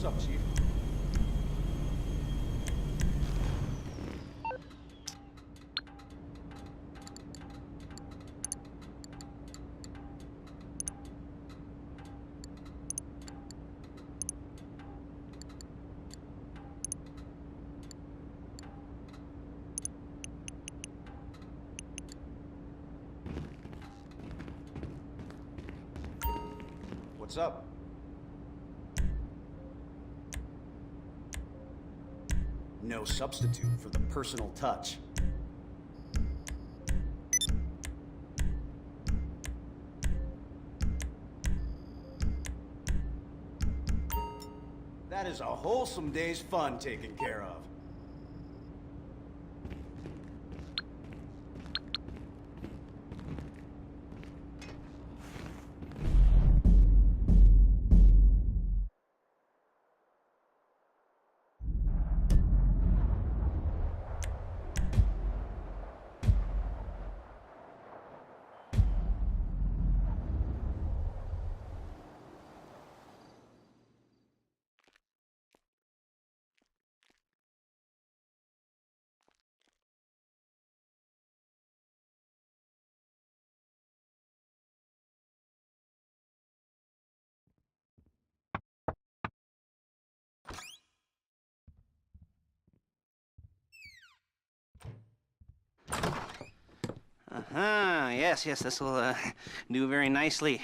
What's up, Chief? What's up? No substitute for the personal touch. That is a wholesome day's fun taken care of. Yes, this will do very nicely.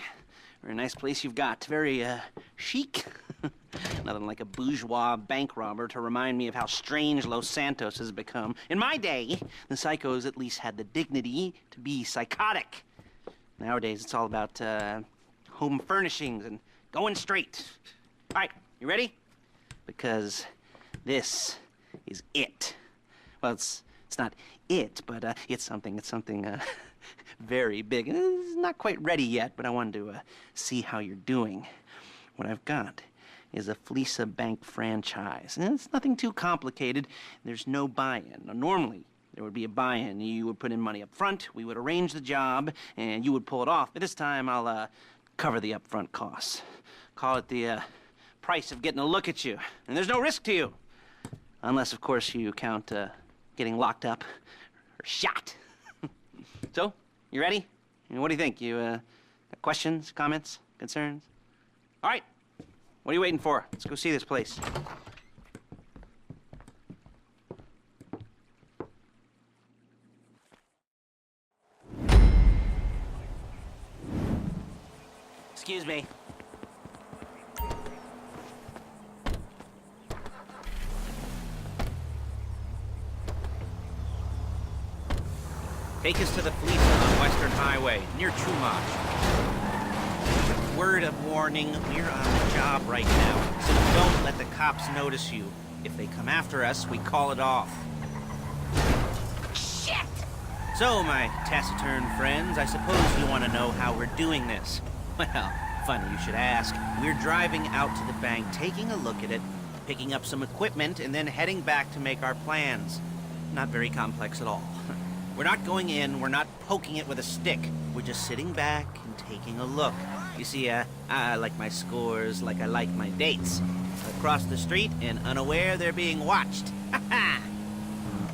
Very nice place you've got. Very chic. Nothing like a bourgeois bank robber to remind me of how strange Los Santos has become. In my day, the psychos at least had the dignity to be psychotic. Nowadays, it's all about home furnishings and going straight. All right, you ready? Because this is it. Well, it's not it, but it's something very big. It's not quite ready yet, but I wanted to see how you're doing. What I've got is a Fleeca Bank franchise. And it's nothing too complicated. There's no buy-in. Now, normally, there would be a buy-in. You would put in money up front, we would arrange the job, and you would pull it off. But this time, I'll cover the upfront costs. Call it the price of getting a look at you. And there's no risk to you. Unless, of course, you count getting locked up or shot. So, you ready? What do you think? You got questions, comments, concerns? All right. What are you waiting for? Let's go see this place. Excuse me. Take us to the Fleeca on Western Highway, near Chumash. Word of warning, we're on the job right now, so don't let the cops notice you. If they come after us, we call it off. Shit! So, my taciturn friends, I suppose you want to know how we're doing this. Well, funny you should ask. We're driving out to the bank, taking a look at it, picking up some equipment, and then heading back to make our plans. Not very complex at all. We're not going in, we're not poking it with a stick. We're just sitting back and taking a look. You see, I like my scores like I like my dates. Across the street and unaware they're being watched.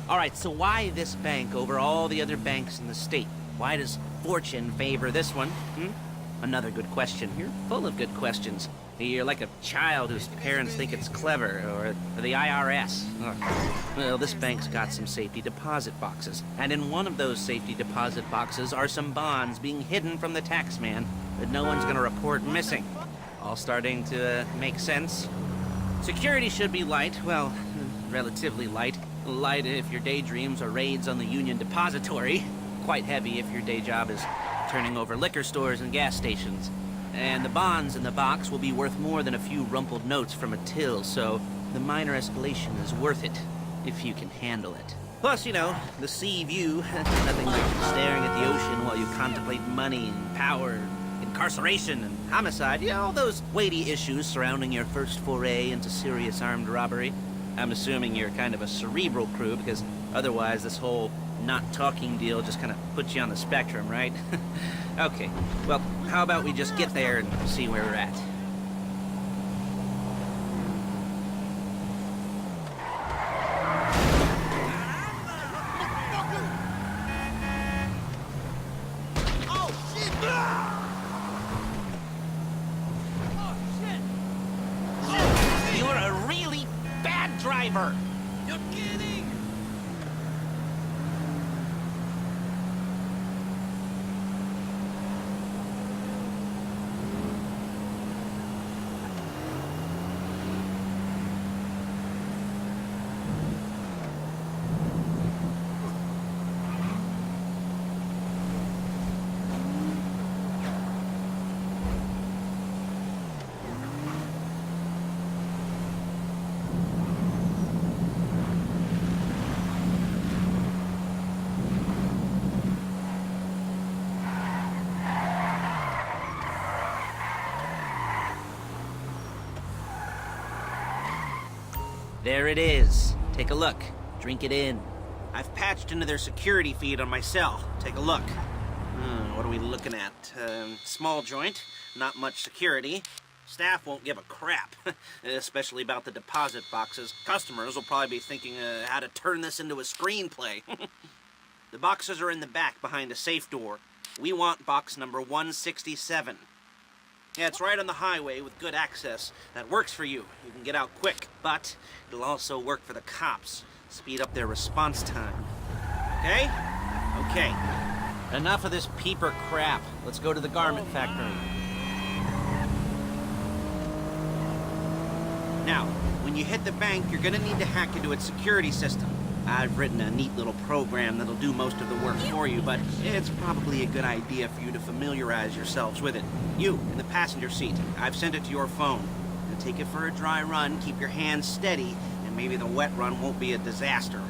All right, so why this bank over all the other banks in the state? Why does fortune favor this one? Another good question. You're full of good questions. You're like a child whose parents think it's clever, or the IRS. Well, this bank's got some safety deposit boxes, and in one of those safety deposit boxes are some bonds being hidden from the tax man that no one's gonna report missing. All starting to make sense. Security should be light, well, relatively light. Light if your daydreams are raids on the Union Depository. Quite heavy if your day job is turning over liquor stores and gas stations. And the bonds in the box will be worth more than a few rumpled notes from a till, so the minor escalation is worth it, if you can handle it. Plus, you know, the sea view, nothing like staring at the ocean while you contemplate money and power, incarceration and homicide, you know, all those weighty issues surrounding your first foray into serious armed robbery. I'm assuming you're kind of a cerebral crew, because otherwise this whole not talking deal just kind of puts you on the spectrum, right? Okay, well, how about we just get there and see where we're at? driver. You're kidding! There it is. Take a look. Drink it in. I've patched into their security feed on my cell. Take a look. What are we looking at? Small joint, not much security. Staff won't give a crap, especially about the deposit boxes. Customers will probably be thinking how to turn this into a screenplay. The boxes are in the back behind a safe door. We want box number 167. Yeah, it's right on the highway with good access. That works for you. You can get out quick, but it'll also work for the cops. Speed up their response time. Okay? Okay. Enough of this peeper crap. Let's go to the garment factory. Now, when you hit the bank, you're gonna need to hack into its security system. I've written a neat little program that'll do most of the work for you, but it's probably a good idea for you to familiarize yourselves with it. You, in the passenger seat, I've sent it to your phone. Now take it for a dry run, keep your hands steady, and maybe the wet run won't be a disaster.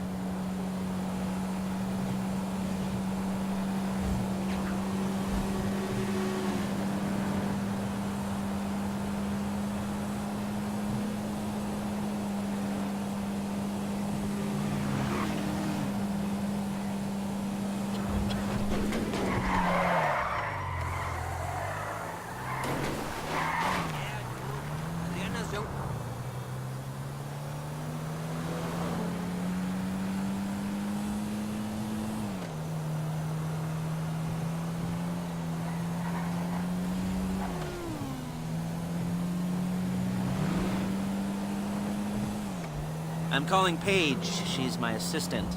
I'm calling Paige. She's my assistant.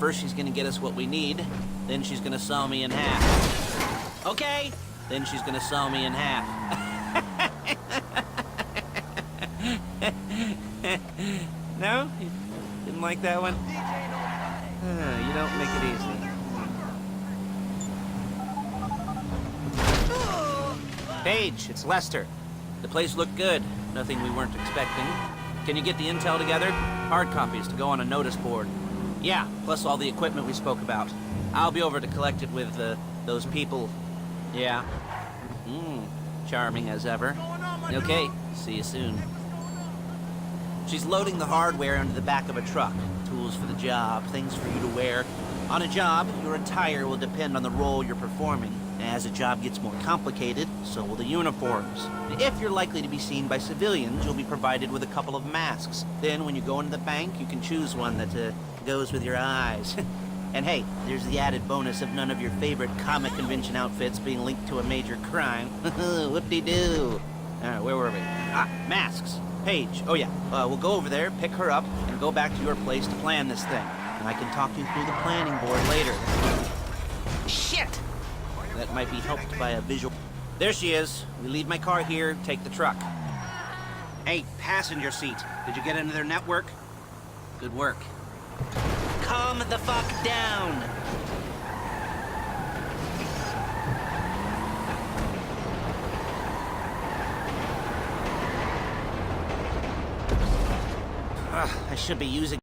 First, she's gonna get us what we need. Then she's gonna saw me in half. Okay. Then she's gonna saw me in half. No? You didn't like that one? You don't make it easy. Paige, it's Lester. The place looked good. Nothing we weren't expecting. Can you get the intel together? Hard copies to go on a notice board. Yeah, plus all the equipment we spoke about. I'll be over to collect it with, those people. Yeah. Charming as ever. Okay, see you soon. She's loading the hardware into the back of a truck. Tools for the job, things for you to wear. On a job, your attire will depend on the role you're performing. As the job gets more complicated, so will the uniforms. If you're likely to be seen by civilians, you'll be provided with a couple of masks. Then when you go into the bank, you can choose one that goes with your eyes. And hey, there's the added bonus of none of your favorite comic convention outfits being linked to a major crime. Whoop-de-doo. Where were we? Masks. Paige. Oh yeah, we'll go over there, pick her up, and go back to your place to plan this thing. And I can talk you through the planning board later. Shit! That might be helped by a visual. There she is. We leave my car here, take the truck. Hey, passenger seat. Did you get into their network? Good work. Calm the fuck down! I should be using